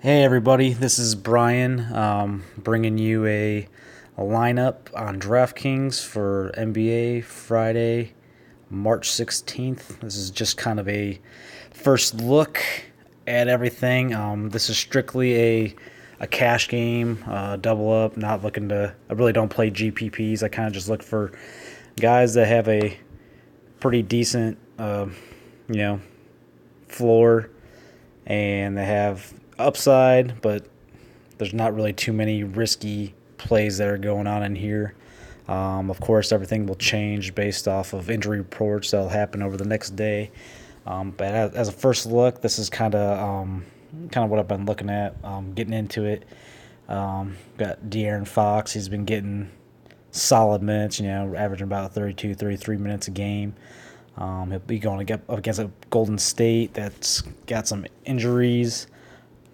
Hey everybody, this is Brian, bringing you a lineup on Draftkings for NBA Friday, March 16th. This is just kind of a first look at everything. This is strictly a cash game, double up. Not looking to. I really don't play GPPs. I kind of just look for guys that have a pretty decent, you know, floor and they have upside, but there's not really too many risky plays that are going on in here. Of course, everything will change based off of injury reports that'll happen over the next day. But as a first look, this is kind of what I've been looking at, getting into it. Got De'Aaron Fox. He's been getting solid minutes, averaging about 32, 33 minutes a game. He'll be going up against a Golden State that's got some injuries,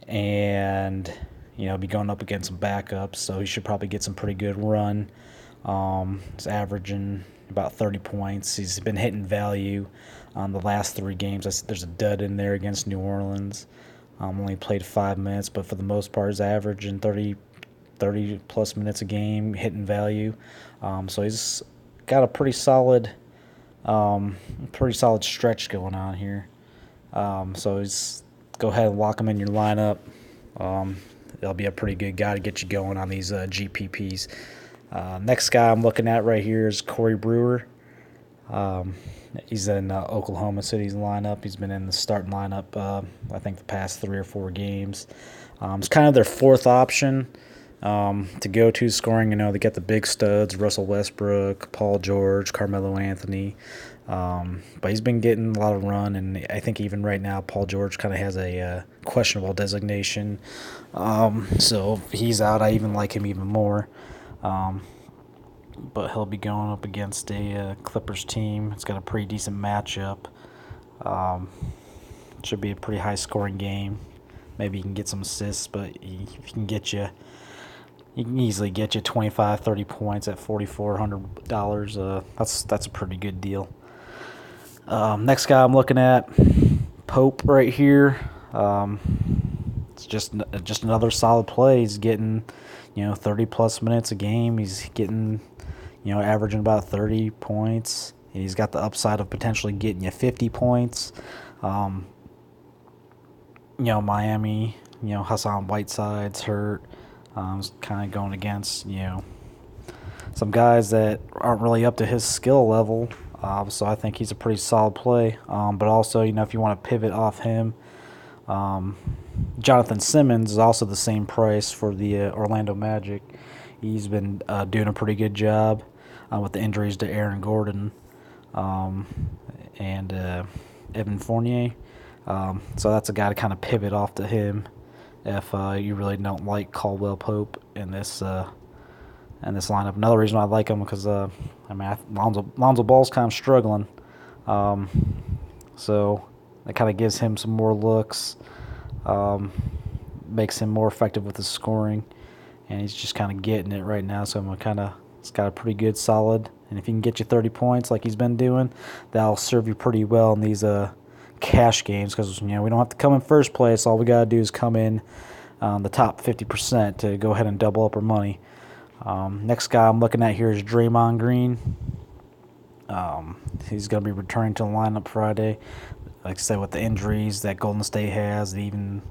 and be going up against some backups, so he should probably get some pretty good run. He's averaging about 30 points. He's been hitting value on the last three games. There's a dud in there against New Orleans. Only played 5 minutes, but for the most part, he's averaging 30 plus minutes a game, hitting value. So he's got a pretty solid stretch going on here. So he's go ahead and lock him in your lineup. It'll be a pretty good guy to get you going on these GPPs. Next guy I'm looking at right here is Corey Brewer. He's in Oklahoma City's lineup. He's been in the starting lineup, I think, the past 3 or 4 games. It's kind of their fourth option to go to scoring. They get the big studs: Russell Westbrook, Paul George, Carmelo Anthony. But he's been getting a lot of run, and I think even right now, Paul George kind of has a questionable designation. So if he's out, I even like him even more. But he'll be going up against a Clippers team. It's got a pretty decent matchup. Should be a pretty high-scoring game. Maybe he can get some assists, but if he can easily get you 25, 30 points at $4,400. That's a pretty good deal. Next guy I'm looking at, Pope right here. It's just another solid play. He's getting 30 plus minutes a game. He's getting averaging about 30 points. He's got the upside of potentially getting you 50 points. Miami, Hassan Whiteside's hurt. Kind of going against some guys that aren't really up to his skill level. So I think he's a pretty solid play. But also, if you want to pivot off him, Jonathan Simmons is also the same price for the Orlando Magic. He's been doing a pretty good job with the injuries to Aaron Gordon and Evan Fournier. So that's a guy to kind of pivot off to him if you really don't like Caldwell Pope in this lineup. Another reason I like him because Lonzo Ball's kind of struggling, so that kind of gives him some more looks, makes him more effective with his scoring, and he's just kind of getting it right now. So it's got a pretty good solid, and if he can get you 30 points like he's been doing, that'll serve you pretty well in these cash games, because we don't have to come in first place. All we got to do is come in the top 50% to go ahead and double up our money. Next guy I'm looking at here is Draymond Green. He's going to be returning to the lineup Friday. Like I said, with the injuries that Golden State has, they even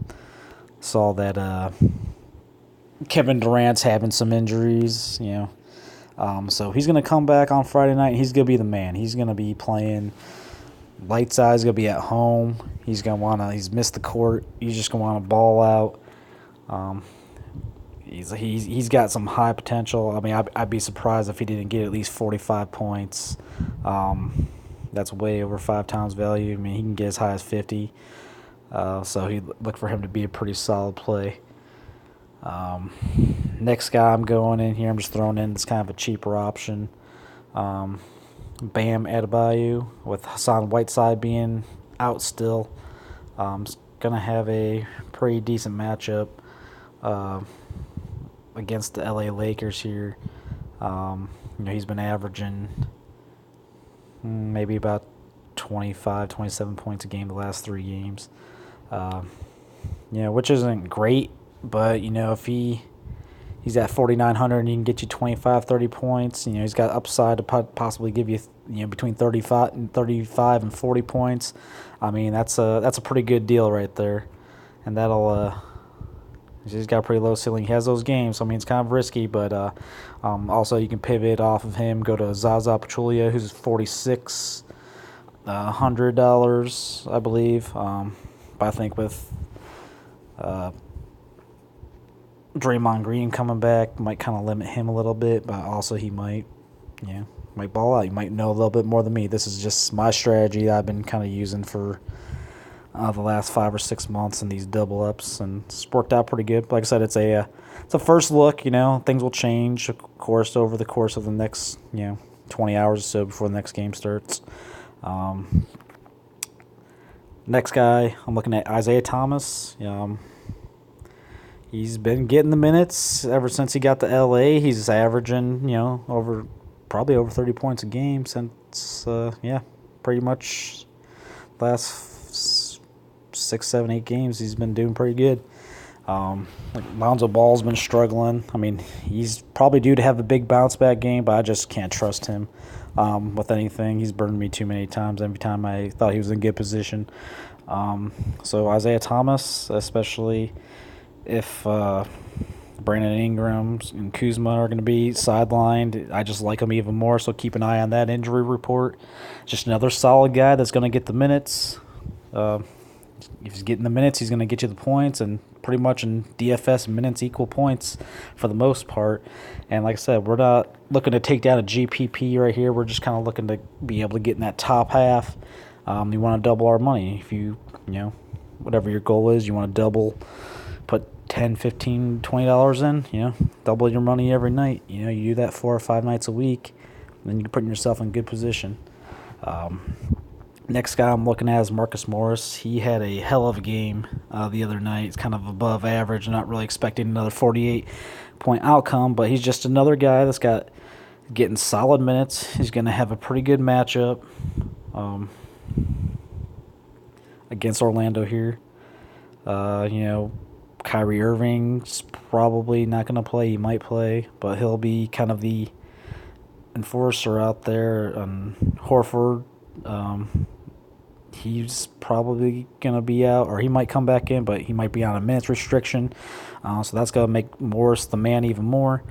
saw that Kevin Durant's having some injuries, so he's going to come back on Friday night, and he's going to be the man. He's going to be playing lights out. He's going to be at home. He's missed the court. He's just going to want to ball out. He's got some high potential. I mean, I'd be surprised if he didn't get at least 45 points. That's way over 5 times value. I mean, he can get as high as 50. So he'd look for him to be a pretty solid play. Next guy I'm going in here, I'm just throwing in this kind of a cheaper option. Bam Adebayo, with Hassan Whiteside being out still. Is going to have a pretty decent matchup against the LA Lakers here. He's been averaging maybe about 25, 27 points a game the last 3 games. which isn't great, but if he's at 4,900 and he can get you 25, 30 points. He's got upside to possibly give you between 35 and 40 points. I mean, that's a pretty good deal right there, and that'll. He's got a pretty low ceiling. He has those games, so I mean it's kind of risky, but also you can pivot off of him. Go to Zaza Pachulia, who's $4,600, I believe. But I think with Draymond Green coming back might kind of limit him a little bit, but also he might ball out. You might know a little bit more than me. This is just my strategy I've been kind of using for the last 5 or 6 months in these double ups, and it's worked out pretty good. Like I said, it's a first look. Things will change, of course, over the course of the next 20 hours or so before the next game starts. Next guy, I'm looking at Isaiah Thomas. He's been getting the minutes ever since he got to LA. He's averaging, probably over 30 points a game since, pretty much last 6, 7, 8 games. He's been doing pretty good. Lonzo Ball's been struggling. I mean, he's probably due to have a big bounce back game, but I just can't trust him with anything. He's burned me too many times every time I thought he was in good position. So Isaiah Thomas, especially if Brandon Ingram and Kuzma are going to be sidelined, I just like him even more, so keep an eye on that injury report. Just another solid guy that's going to get the minutes. If he's getting the minutes, he's going to get you the points, and pretty much in DFS, minutes equal points for the most part. And like I said, we're not looking to take down a GPP right here. We're just kind of looking to be able to get in that top half. You want to double our money. If whatever your goal is, you want to double, put $10, $15, $20 in, double your money every night. You do that 4 or 5 nights a week, and then you're putting yourself in good position. Next guy I'm looking at is Marcus Morris. He had a hell of a game the other night. It's kind of above average. Not really expecting another 48-point outcome, but he's just another guy that's getting solid minutes. He's going to have a pretty good matchup against Orlando here. Kyrie Irving's probably not going to play. He might play, but he'll be kind of the enforcer out there. Horford, he's probably going to be out, or he might come back in, but he might be on a minutes restriction. So that's going to make Morris the man even more.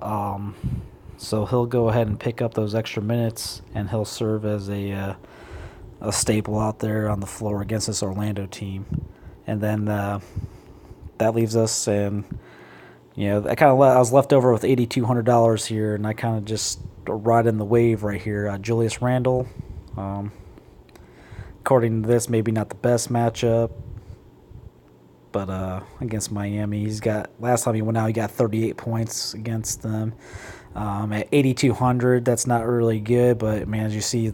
So he'll go ahead and pick up those extra minutes, and he'll serve as a staple out there on the floor against this Orlando team. And then that leaves us, and I was left over with $8,200 here, and I kind of just ride in the wave right here. Julius Randle, according to this, maybe not the best matchup, but against Miami, last time he went out, he got 38 points against them. At 8,200, that's not really good, but man, as you see,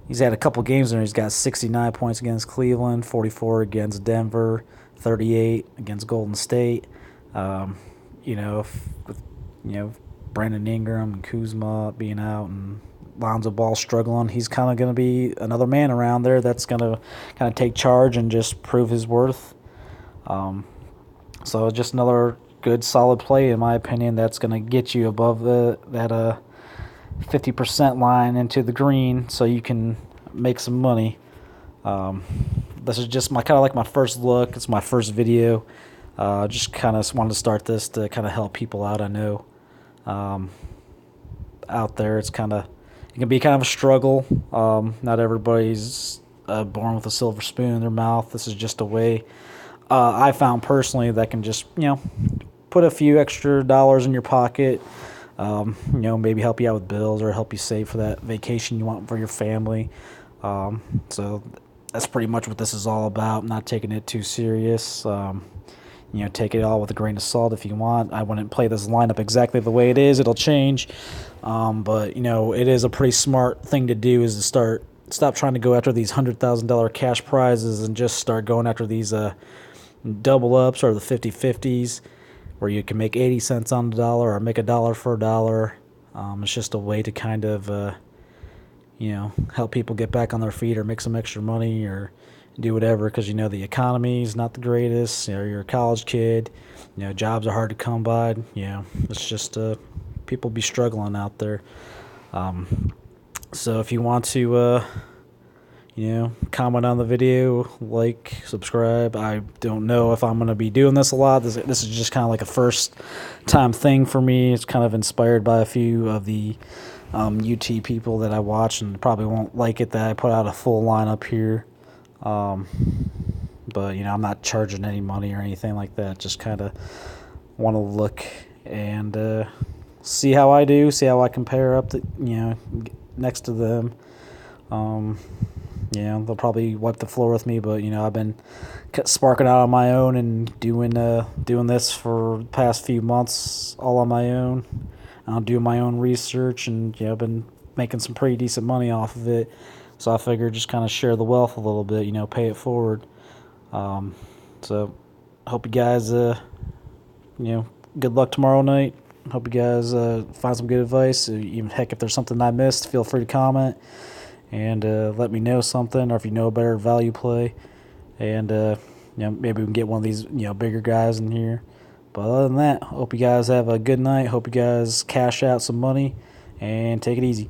he's had a couple games there. He's got 69 points against Cleveland, 44 against Denver, 38 against Golden State. With Brandon Ingram and Kuzma being out and Lonzo Ball struggling, he's kind of going to be another man around there that's going to kind of take charge and just prove his worth. So just another good, solid play, in my opinion, that's going to get you above that 50% line into the green, so you can make some money. This is just my first look. It's my first video. Just kind of wanted to start this to kind of help people out. I know out there it can be kind of a struggle. Not everybody's born with a silver spoon in their mouth. This is just a way I found personally that can just put a few extra dollars in your pocket. Maybe help you out with bills or help you save for that vacation you want for your family. So that's pretty much what this is all about. Not taking it too serious. Take it all with a grain of salt if you want. I wouldn't play this lineup exactly the way it is. It'll change. But it is a pretty smart thing to do, is to stop trying to go after these $100,000 cash prizes and just start going after these double ups or the 50-50s, where you can make 80 cents on the dollar or make $1 for $1. It's just a way to kind of, help people get back on their feet or make some extra money, or do whatever, because you know the economy is not the greatest. You know, you're a college kid. You know, jobs are hard to come by. You know, it's just people be struggling out there. So if you want to, comment on the video, like, subscribe. I don't know if I'm going to be doing this a lot. This is just kind of like a first time thing for me. It's kind of inspired by a few of the UT people that I watch, and probably won't like it that I put out a full lineup here. But I'm not charging any money or anything like that. Just kind of want to look and see how I do, see how I compare up next to them. They'll probably wipe the floor with me, but I've been sparking out on my own and doing this for the past few months all on my own. I'll do my own research, and I've been making some pretty decent money off of it. So I figured just kind of share the wealth a little bit, pay it forward. So hope you guys, good luck tomorrow night. Hope you guys find some good advice. Even heck, if there's something I missed, feel free to comment and let me know something, or if you know a better value play, and maybe we can get one of these bigger guys in here. But other than that, hope you guys have a good night. Hope you guys cash out some money and take it easy.